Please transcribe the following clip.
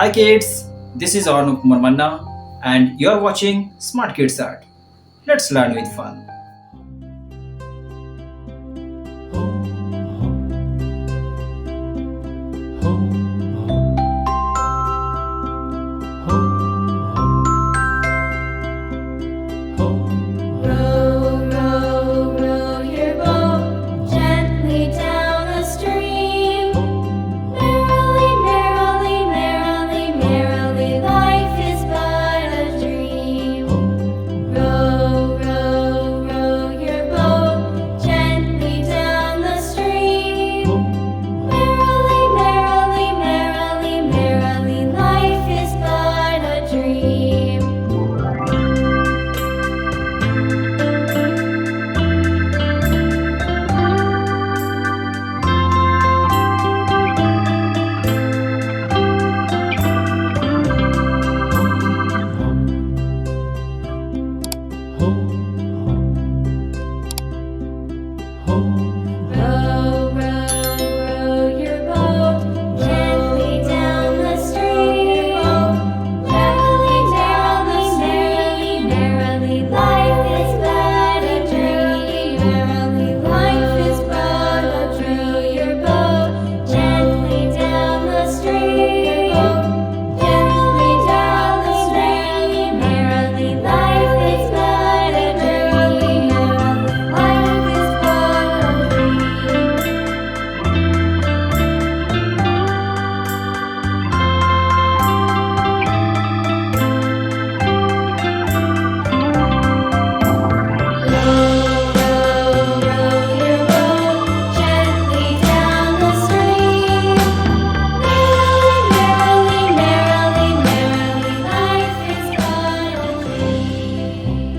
Hi kids, this is Arnu Kumar Manna and you are watching Smart Kids Art. Let's learn with fun. Row, row, row your boat gently down the stream. Merrily, merrily, merrily, merrily, life is but a dream. Row, row, row your boat gently down the stream. Merrily, merrily, merrily, merrily, life is but a dream. Row, row, row your boat gently down the stream. Merrily, merrily, merrily, merrily, life is but a dream. Merrily, life is but a dream. Your boat gently down the stream. Gently down the stream. Merrily, life is but a dream. Merrily, life is but a dream. Row, row, row your boat gently down the stream. Merrily, merrily, merrily, merrily, life is but a dream.